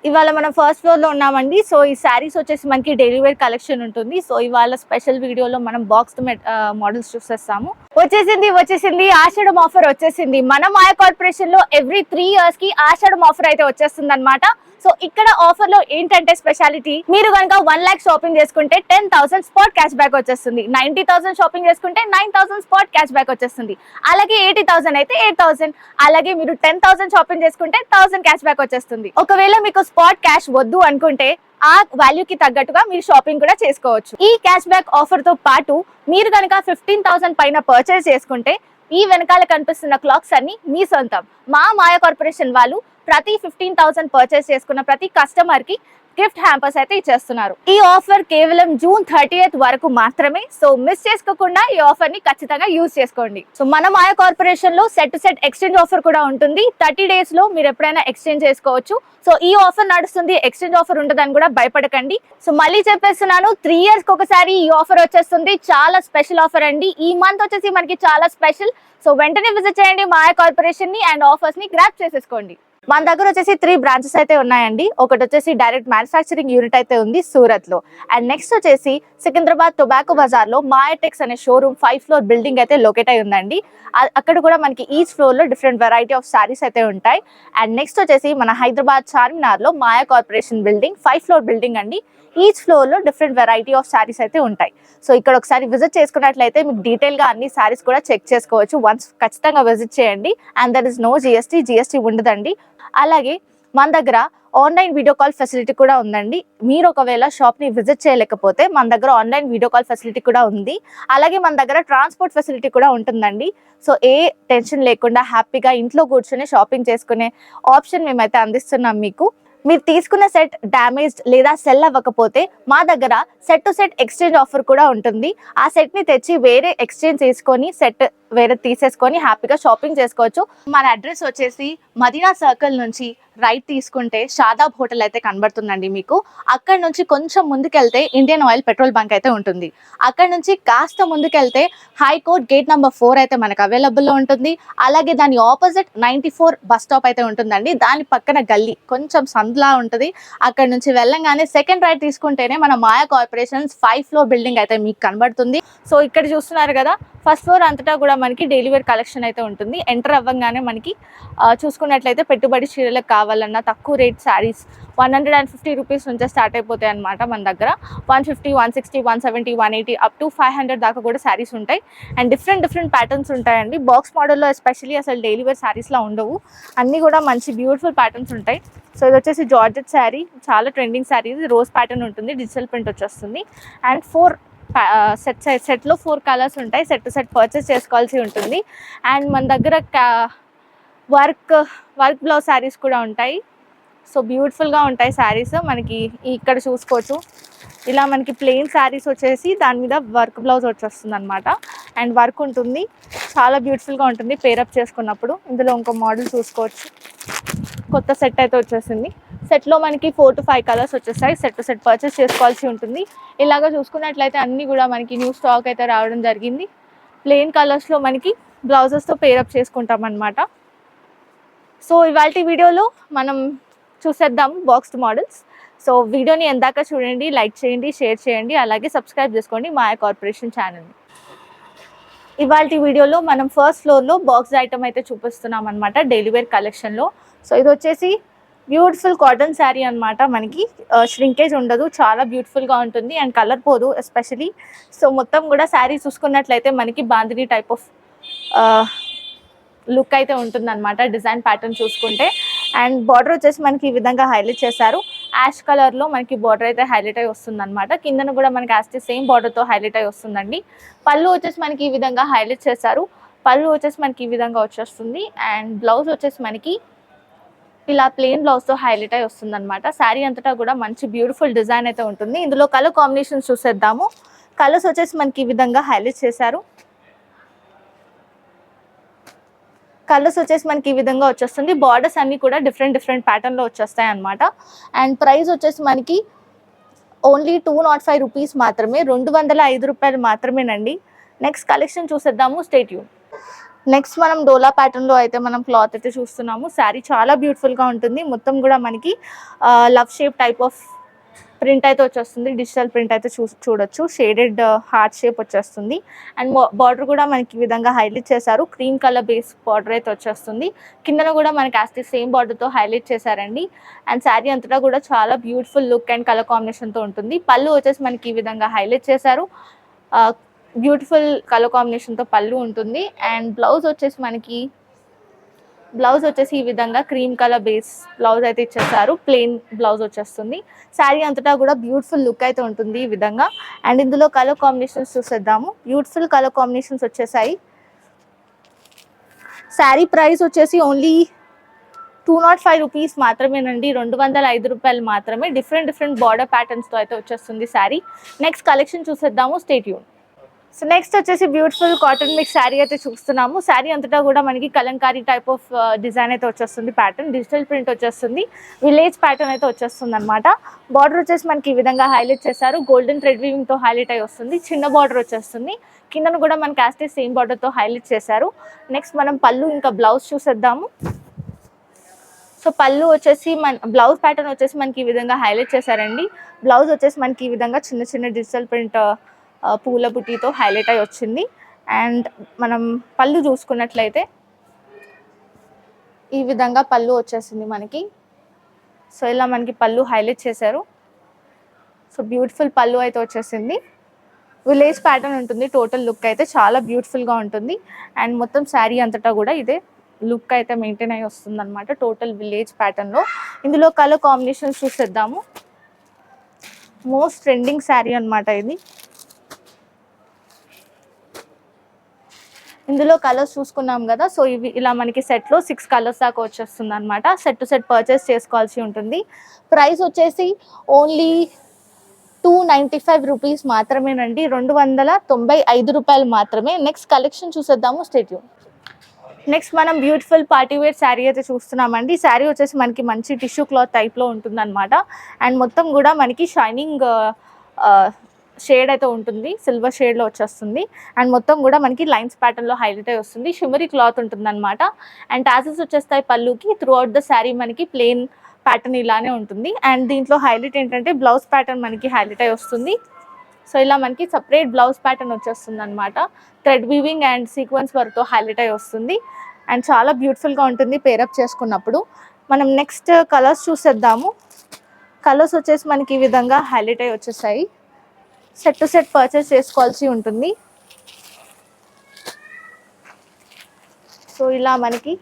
ఇవాళ మనం first floor లో ఉన్నామండి. సో ఈ శారీస్ వచ్చేసి మనకి డైలీ వేర్ కలెక్షన్ ఉంటుంది. సో ఇవాళ స్పెషల్ వీడియోలో మనం బాక్స్ మోడల్స్ చూసేస్తాము. వచ్చేసింది ఆషాఢం ఆఫర్ వచ్చేసింది. మన మాయ కార్పొరేషన్ లో ఎవ్రీ 3 years కి ఆషాఢం ఆఫర్ అయితే వచ్చేస్తుంది అనమాట. సో ఇక్కడ ఆఫర్ లో ఏంటంటే స్పెషాలిటీ, మీరు కనుక 1 lakh షాపింగ్ చేసుకుంటే 10,000 స్పాట్ క్యాష్ బ్యాక్ వచ్చేస్తుంది. 90,000 షాపింగ్ చేసుకుంటే 9,000 స్పాట్ క్యాష్ బ్యాక్ వచ్చేస్తుంది. అలాగే 80,000 అయితే 8,000. అలాగే మీరు 10,000 షాపింగ్ చేసుకుంటే 1,000 క్యాష్ బ్యాక్ వచ్చేస్తుంది. ఒకవేళ మీకు స్పాట్ క్యాష్ వద్దు అనుకుంటే ఆ వాల్యూకి తగ్గట్టుగా మీరు షాపింగ్ కూడా చేసుకోవచ్చు. ఈ క్యాష్ బ్యాక్ ఆఫర్ తో పాటు మీరు కనుక 15,000 పైన పర్చేస్ చేసుకుంటే ఈ వెనకాల కనిపిస్తున్న క్లాక్స్ అన్ని మీ సొంతం. మా మాయ కార్పొరేషన్ వాళ్ళు ప్రతి 15,000 పర్చేస్ చేసుకున్న ప్రతి కస్టమర్ కి గిఫ్ట్ హ్యాంపర్స్ అయితే ఇచ్చేస్తున్నారు. ఈ ఆఫర్ కేవలం June 30th వరకు మాత్రమే. సో మిస్ చేసుకోకుండా ఈ ఆఫర్ ని ఖచ్చితంగా యూజ్ చేసుకోండి. సో మన మాయ కార్పొరేషన్ లో set to set exchange offer కూడా ఉంటుంది. 30 days లో మీరు ఎప్పుడైనా ఎక్స్చేంజ్ చేసుకోవచ్చు. సో ఈ ఆఫర్ నడుస్తుంది, ఎక్స్చేంజ్ ఆఫర్ ఉంటుందని కూడా భయపడకండి. సో మళ్ళీ చెప్పేస్తున్నాను, 3 years కి ఒకసారి ఈ ఆఫర్ వచ్చేస్తుంది. చాలా స్పెషల్ ఆఫర్ అండి. ఈ మంత్ వచ్చేసి మనకి చాలా స్పెషల్. సో వెంటనే విజిట్ చేయండి మాయ కార్పొరేషన్ ని అండ్ ఆఫర్స్ ని గ్రాప్ చేసేసుకోండి. మన దగ్గర వచ్చేసి 3 branches అయితే ఉన్నాయండి. ఒకటి వచ్చేసి డైరెక్ట్ మ్యానుఫ్యాక్చరింగ్ యూనిట్ అయితే ఉంది సూరత్ లో. అండ్ నెక్స్ట్ వచ్చేసి సికింద్రాబాద్ టొబాకో బజార్ లో మాయటెక్స్ అనే షోరూమ్ 5th floor బిల్డింగ్ అయితే లొకేట్ అయి ఉందండి. అక్కడ కూడా మనకి ఈచ్ ఫ్లోర్ లో డిఫరెంట్ వెరైటీ ఆఫ్ సారీస్ అయితే ఉంటాయి. అండ్ నెక్స్ట్ వచ్చేసి మన హైదరాబాద్ చార్మినార్ లో Maya corporation building 5th floor building అండి. ఈచ్ ఫ్లోర్ లో డిఫరెంట్ వెరైటీ ఆఫ్ సారీస్ అయితే ఉంటాయి. సో ఇక్కడ ఒకసారి విజిట్ చేసుకున్నట్లయితే మీకు డీటెయిల్ గా అన్ని సారీస్ కూడా చెక్ చేసుకోవచ్చు. వన్స్ ఖచ్చితంగా విజిట్ చేయండి. And there is no GST ఉండదండి. అలాగే మన దగ్గర ఆన్లైన్ వీడియో కాల్ ఫెసిలిటీ కూడా ఉందండి. మీరు ఒకవేళ షాప్ ని విజిట్ చేయలేకపోతే మన దగ్గర ఆన్లైన్ వీడియో కాల్ ఫెసిలిటీ కూడా ఉంది. అలాగే మన దగ్గర ట్రాన్స్పోర్ట్ ఫెసిలిటీ కూడా ఉంటుందండి. సో ఏ టెన్షన్ లేకుండా హ్యాపీగా ఇంట్లో కూర్చొని షాపింగ్ చేసుకునే ఆప్షన్ మేమైతే అందిస్తున్నాం మీకు. మీరు తీసుకున్న సెట్ డ్యామేజ్డ్ లేదా సెల్ అవ్వకపోతే మా దగ్గర set to set exchange offer కూడా ఉంటుంది. ఆ సెట్ ని తెచ్చి వేరే ఎక్స్చేంజ్ చేసుకొని సెట్ వేరే తీసేసుకొని హ్యాపీగా షాపింగ్ చేసుకోవచ్చు. మన అడ్రస్ వచ్చేసి మదీనా సర్కిల్ నుంచి రైట్ తీసుకుంటే షాదాబ్ హోటల్ అయితే కనబడుతుందండి మీకు. అక్కడ నుంచి కొంచెం ముందుకెళ్తే ఇండియన్ ఆయిల్ పెట్రోల్ బంక్ అయితే ఉంటుంది. అక్కడ నుంచి కాస్త ముందుకెళ్తే హైకోర్ట్ గేట్ నెంబర్ 4 అయితే మనకు అవైలబుల్లో ఉంటుంది. అలాగే దాని ఆపోజిట్ 94 బస్ స్టాప్ అయితే ఉంటుందండి. దాని పక్కన గల్లీ కొంచెం సందులా ఉంటుంది. అక్కడ నుంచి వెళ్ళంగానే సెకండ్ రైట్ తీసుకుంటేనే మన మాయా కార్పొరేషన్స్ 5th floor బిల్డింగ్ అయితే మీకు కనబడుతుంది. సో ఇక్కడ చూస్తున్నారు కదా, ఫస్ట్ ఫ్లోర్ అంతటా కూడా మనకి డైలీ వేర్ కలెక్షన్ అయితే ఉంటుంది. ఎంటర్ అవ్వగానే మనకి చూసుకున్నట్లయితే పెట్టుబడి చీరలకు కావాలన్నా తక్కువ రేట్ శారీస్ 150 రూపీస్ నుంచే స్టార్ట్ అయిపోతాయి అనమాట. మన దగ్గర 150, 160, 170, 180 అప్ టు 500 దాకా కూడా శారీస్ ఉంటాయి. అండ్ డిఫరెంట్ ప్యాటర్న్స్ ఉంటాయండి. బాక్స్ మోడల్లో ఎస్పెషల్లీ అసలు డైలీ వేర్ శారీస్లో ఉండవు. అన్నీ కూడా మంచి బ్యూటిఫుల్ ప్యాటర్న్స్ ఉంటాయి. సో ఇది వచ్చేసి జార్జెట్ శారీ, చాలా ట్రెండింగ్ శారీ. ఇది రోజ్ ప్యాటర్న్ ఉంటుంది, డిజిటల్ ప్రింట్ వచ్చేస్తుంది. అండ్ 4 సెట్లో 4 కలర్స్ ఉంటాయి. సెట్ టు సెట్ పర్చేస్ చేసుకోవాల్సి ఉంటుంది. అండ్ మన దగ్గర వర్క్ బ్లౌజ్ శారీస్ కూడా ఉంటాయి. సో బ్యూటిఫుల్గా ఉంటాయి శారీస్. మనకి ఇక్కడ చూసుకోవచ్చు, ఇలా మనకి ప్లెయిన్ శారీస్ వచ్చేసి దాని మీద వర్క్ బ్లౌజ్ వచ్చేస్తుంది అనమాట. అండ్ వర్క్ ఉంటుంది, చాలా బ్యూటిఫుల్గా ఉంటుంది పేరప్ చేసుకున్నప్పుడు. ఇందులో ఇంకో మోడల్ చూసుకోవచ్చు, కొత్త సెట్ అయితే వచ్చేసింది. సెట్లో మనకి 4 to 5 కలర్స్ వచ్చేస్తాయి. సెట్ టు సెట్ పర్చేస్ చేసుకోవాల్సి ఉంటుంది. ఇలాగ చూసుకున్నట్లయితే అన్నీ కూడా మనకి న్యూ స్టాక్ అయితే రావడం జరిగింది. ప్లెయిన్ కలర్స్లో మనకి బ్లౌజెస్తో పేరప్ చేసుకుంటాం అనమాట. సో ఇవాళ వీడియోలో మనం చూసేద్దాం బాక్స్డ్ మోడల్స్. సో వీడియోని ఎందాక చూడండి, లైక్ చేయండి, షేర్ చేయండి, అలాగే సబ్స్క్రైబ్ చేసుకోండి మాయా కార్పొరేషన్ ఛానల్ని. ఇవాళ వీడియోలో మనం ఫస్ట్ ఫ్లోర్లో బాక్స్ ఐటమ్ అయితే చూపిస్తున్నాం అనమాట డైలీ వేర్ కలెక్షన్లో. సో ఇది వచ్చేసి బ్యూటిఫుల్ కాటన్ శారీ అనమాట. మనకి ష్రింకేజ్ ఉండదు, చాలా బ్యూటిఫుల్గా ఉంటుంది. అండ్ కలర్ పోదు ఎస్పెషలీ. సో మొత్తం కూడా శారీ చూసుకున్నట్లయితే మనకి బాందిని టైప్ ఆఫ్ లుక్ అయితే ఉంటుంది అనమాట, డిజైన్ ప్యాటర్న్ చూసుకుంటే. అండ్ బార్డర్ వచ్చేసి మనకి ఈ విధంగా హైలైట్ చేశారు. యాష్ కలర్లో మనకి బార్డర్ అయితే హైలైట్ అయి వస్తుంది అనమాట. కిందన కూడా మనకి యాస్టి సేమ్ బార్డర్తో హైలైట్ అయి వస్తుందండి. పళ్ళు వచ్చేసి మనకి ఈ విధంగా హైలైట్ చేశారు. పళ్ళు వచ్చేసి మనకి ఈ విధంగా వచ్చేస్తుంది. అండ్ బ్లౌజ్ వచ్చేసి మనకి ఇలా ప్లెయిన్ బ్లౌజ్తో హైలైట్ అయి వస్తుంది అనమాట. శారీ అంతటా కూడా మంచి బ్యూటిఫుల్ డిజైన్ అయితే ఉంటుంది. ఇందులో కలర్ కాంబినేషన్స్ చూసేద్దాము. కలర్స్ వచ్చేసి మనకి ఈ విధంగా హైలైట్ చేశారు. కలర్స్ వచ్చేసి మనకి ఈ విధంగా వచ్చేస్తుంది. బార్డర్స్ అన్నీ కూడా డిఫరెంట్ ప్యాటర్న్లో వచ్చేస్తాయి అనమాట. అండ్ ప్రైస్ వచ్చేసి మనకి ఓన్లీ 205 రూపీస్ మాత్రమే, 205 రూపాయలు మాత్రమేనండి. నెక్స్ట్ కలెక్షన్ చూసేద్దాము, స్టే ట్యూన్. నెక్స్ట్ మనం డోలా ప్యాటర్న్ లో అయితే మనం క్లాత్ అయితే చూస్తున్నాము. శారీ చాలా బ్యూటిఫుల్ గా ఉంటుంది. మొత్తం కూడా మనకి love shape type of print అయితే వచ్చేస్తుంది. డిజిటల్ ప్రింట్ అయితే చూడొచ్చు. షేడెడ్ హార్ట్ షేప్ వచ్చేస్తుంది. అండ్ బార్డర్ కూడా మనకి ఈ విధంగా హైలైట్ చేశారు. క్రీమ్ కలర్ బేస్ బార్డర్ అయితే వచ్చేస్తుంది. కిందన కూడా మనకి యాస్టి సేమ్ బార్డర్ తో హైలైట్ చేశారండి. అండ్ శారీ అంతటా కూడా చాలా beautiful look and colour combination తో ఉంటుంది. పళ్ళు వచ్చేసి మనకి ఈ విధంగా హైలైట్ చేశారు. బ్యూటిఫుల్ కలర్ కాంబినేషన్ తో పళ్ళు ఉంటుంది. అండ్ బ్లౌజ్ వచ్చేసి ఈ విధంగా క్రీమ్ కలర్ బేస్ బ్లౌజ్ అయితే ఇచ్చేసారు. ప్లెయిన్ బ్లౌజ్ వచ్చేస్తుంది. శారీ అంతటా కూడా బ్యూటిఫుల్ లుక్ అయితే ఉంటుంది ఈ విధంగా. అండ్ ఇందులో కలర్ కాంబినేషన్స్ చూసేద్దాము. బ్యూటిఫుల్ కలర్ కాంబినేషన్స్ వచ్చేసాయి. శారీ ప్రైస్ వచ్చేసి ఓన్లీ 205 రూపీస్ మాత్రమేనండి. 205 రూపాయలు మాత్రమే. డిఫరెంట్ బార్డర్ ప్యాటర్న్స్ తో అయితే వచ్చేస్తుంది శారీ. నెక్స్ట్ కలెక్షన్ చూసేద్దాము. Stay tune. సో నెక్స్ట్ వచ్చేసి బ్యూటిఫుల్ కాటన్ మిక్స్ శారీ అయితే చూస్తున్నాము. శారీ అంతటా కూడా మనకి కలంకారీ టైప్ ఆఫ్ డిజైన్ అయితే వచ్చేస్తుంది. ప్యాటర్న్ డిజిటల్ ప్రింట్ వచ్చేస్తుంది. విలేజ్ ప్యాటర్న్ అయితే వచ్చేస్తుంది అనమాట. బార్డర్ వచ్చేసి మనకి ఈ విధంగా హైలైట్ చేశారు. గోల్డెన్ థ్రెడ్ వీవింగ్ తో హైలైట్ అయి వస్తుంది. చిన్న బార్డర్ వచ్చేస్తుంది. కిందను కూడా మనకి యాస్టే సేమ్ బార్డర్ తో హైలైట్ చేశారు. నెక్స్ట్ మనం పళ్ళు ఇంకా బ్లౌజ్ చూసేద్దాము. సో పళ్ళు వచ్చేసి బ్లౌజ్ ప్యాటర్న్ వచ్చేసి మనకి ఈ విధంగా హైలైట్ చేశారండి. బ్లౌజ్ వచ్చేసి మనకి ఈ విధంగా చిన్న డిజిటల్ ప్రింట్ పూల బుట్టితో హైలైట్ అయి వచ్చింది. అండ్ మనం పళ్ళు చూసుకున్నట్లయితే ఈ విధంగా పళ్ళు వచ్చేసింది మనకి. సో ఇలా మనకి పళ్ళు హైలైట్ చేశారు. సో బ్యూటిఫుల్ పళ్ళు అయితే వచ్చేసింది. విలేజ్ ప్యాటర్న్ ఉంటుంది. టోటల్ లుక్ అయితే చాలా బ్యూటిఫుల్గా ఉంటుంది. అండ్ మొత్తం శారీ అంతటా కూడా ఇదే లుక్ అయితే మెయింటైన్ అయి వస్తుంది అనమాట. టోటల్ విలేజ్ ప్యాటర్న్లో. ఇందులో కలర్ కాంబినేషన్స్ చూసేద్దాము. మోస్ట్ ట్రెండింగ్ శారీ అనమాట ఇది. ఇందులో కలర్స్ చూసుకున్నాం కదా. సో ఇవి ఇలా మనకి సెట్లో 6 కలర్స్ దాకా వచ్చేస్తుంది అనమాట. సెట్ టు సెట్ పర్చేస్ చేసుకోవాల్సి ఉంటుంది. ప్రైస్ వచ్చేసి ఓన్లీ 295 రూపీస్ మాత్రమేనండి. 295 రూపాయలు మాత్రమే. నెక్స్ట్ కలెక్షన్ చూసేద్దాము. Stay tune. నెక్స్ట్ మనం బ్యూటిఫుల్ పార్టీ వేర్ శారీ అయితే చూస్తున్నామండి. శారీ వచ్చేసి మనకి మంచి టిష్యూ క్లాత్ టైప్లో ఉంటుంది అనమాట. అండ్ మొత్తం కూడా మనకి షైనింగ్ షేడ్ అయితే ఉంటుంది. సిల్వర్ షేడ్లో వచ్చేస్తుంది. అండ్ మొత్తం కూడా మనకి లైన్స్ ప్యాటర్న్లో హైలైట్ అయి వస్తుంది. షిమరీ క్లాత్ ఉంటుంది అనమాట. అండ్ టాసెస్ వచ్చేస్తాయి పళ్ళుకి. త్రూ అవుట్ ద శారీ మనకి ప్లెయిన్ ప్యాటర్న్ ఇలానే ఉంటుంది. అండ్ దీంట్లో హైలైట్ ఏంటంటే బ్లౌజ్ ప్యాటర్న్ మనకి హైలైట్ అయి వస్తుంది. సో ఇలా మనకి సపరేట్ బ్లౌజ్ ప్యాటర్న్ వచ్చేస్తుంది అనమాట. థ్రెడ్ వీవింగ్ అండ్ సీక్వెన్స్ వర్క్తో హైలైట్ అయి వస్తుంది. అండ్ చాలా బ్యూటిఫుల్గా ఉంటుంది పేరప్ చేసుకున్నప్పుడు. మనం నెక్స్ట్ కలర్స్ చూసేద్దాము. కలర్స్ వచ్చేసి మనకి ఈ విధంగా హైలైట్ అయి వచ్చేసాయి. సెట్ టు సెట్ పర్చేస్ చేసుకోవాల్సి ఉంటుంది. సో ఇలా మనకి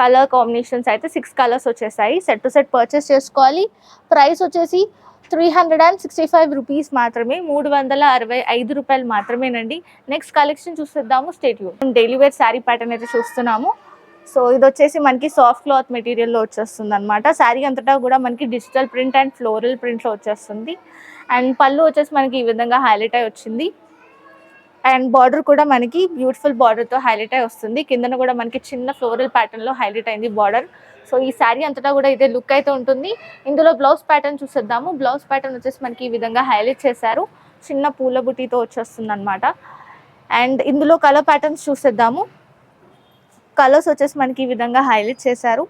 కలర్ కాంబినేషన్స్ అయితే 6 కలర్స్ వచ్చేసాయి. సెట్ టు సెట్ పర్చేస్ చేసుకోవాలి. ప్రైస్ వచ్చేసి 365 రూపీస్ మాత్రమే. 365 రూపాయలు మాత్రమేనండి. నెక్స్ట్ కలెక్షన్ చూసేద్దాము. Stay tune. Daily wear sari pattern అయితే చూస్తున్నాము. సో ఇది వచ్చేసి మనకి సాఫ్ట్ క్లాత్ మెటీరియల్లో వచ్చేస్తుంది అనమాట. శారీ అంతటా కూడా మనకి డిజిటల్ ప్రింట్ అండ్ ఫ్లోరల్ ప్రింట్లో వచ్చేస్తుంది. అండ్ పళ్ళు వచ్చేసి మనకి ఈ విధంగా హైలైట్ అయి వచ్చింది. అండ్ బార్డర్ కూడా మనకి బ్యూటిఫుల్ బార్డర్తో హైలైట్ అయి వస్తుంది. కిందన కూడా మనకి చిన్న ఫ్లోరల్ ప్యాటర్న్లో హైలైట్ అయింది బార్డర్. సో ఈ శారీ అంతటా కూడా ఇదే లుక్ అయితే ఉంటుంది. ఇందులో బ్లౌజ్ ప్యాటర్న్ చూసేద్దాము. బ్లౌజ్ ప్యాటర్న్ వచ్చేసి మనకి ఈ విధంగా హైలైట్ చేశారు. చిన్న పూల బుట్టితో వచ్చేస్తుంది అనమాట. అండ్ ఇందులో కలర్ ప్యాటర్న్స్ చూసేద్దాము. కలర్స్ వచ్చేసి మనకి ఈ విధంగా హైలైట్ చేశారు.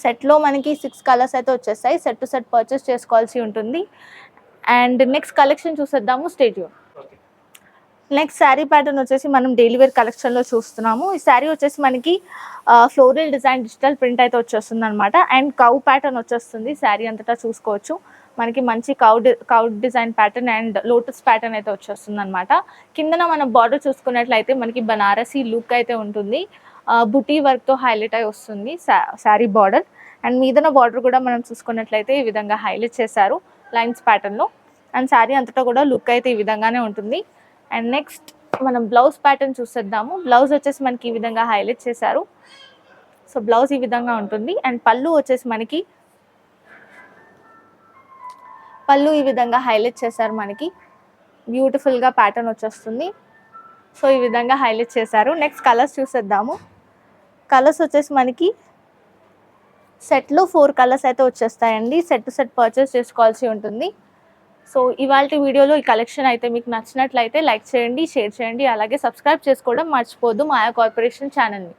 సెట్లో మనకి 6 కలర్స్ అయితే వచ్చేస్తాయి. సెట్ టు సెట్ పర్చేస్ చేసుకోవాల్సి ఉంటుంది. అండ్ నెక్స్ట్ కలెక్షన్ చూసేద్దాము. Stay tune. Next sari pattern వచ్చేసి మనం డైలీ వేర్ కలెక్షన్లో చూస్తున్నాము. ఈ శారీ వచ్చేసి మనకి ఫ్లోరల్ డిజైన్ డిజిటల్ ప్రింట్ అయితే వచ్చేస్తుంది అనమాట. అండ్ కౌ ప్యాటర్న్ వచ్చేస్తుంది. శారీ అంతటా చూసుకోవచ్చు. మనకి మంచి cow design pattern and lotus pattern అయితే వచ్చేస్తుంది అనమాట. కిందన మనం బార్డర్ చూసుకున్నట్లయితే మనకి బనారసీ లుక్ అయితే ఉంటుంది. బుటీ వర్క్తో హైలైట్ అయి వస్తుంది శారీ బార్డర్. అండ్ మీదన బార్డర్ కూడా మనం చూసుకున్నట్లయితే ఈ విధంగా హైలైట్ చేశారు లైన్స్ ప్యాటర్న్లో. అండ్ శారీ అంతటా కూడా లుక్ అయితే ఈ విధంగానే ఉంటుంది. అండ్ నెక్స్ట్ మనం బ్లౌజ్ ప్యాటర్న్ చూసేద్దాము. బ్లౌజ్ వచ్చేసి మనకి ఈ విధంగా హైలైట్ చేశారు. సో బ్లౌజ్ ఈ విధంగా ఉంటుంది. అండ్ పళ్ళు వచ్చేసి మనకి పళ్ళు ఈ విధంగా హైలైట్ చేశారు. మనకి బ్యూటిఫుల్గా ప్యాటర్న్ వచ్చేస్తుంది. సో ఈ విధంగా హైలైట్ చేశారు. నెక్స్ట్ కలర్స్ చూసేద్దాము. కలర్స్ వచ్చేసి మనకి సెట్లో 4 కలర్స్ అయితే వచ్చేస్తాయండి. సెట్ టు సెట్ పర్చేస్ చేసుకోవాల్సి ఉంటుంది. సో ఇవాళ వీడియోలో ఈ కలెక్షన్ అయితే మీకు నచ్చినట్లయితే లైక్ చేయండి, షేర్ చేయండి, అలాగే సబ్స్క్రైబ్ చేసుకోవడం మర్చిపోద్దు మాయా కార్పొరేషన్ ఛానల్ని.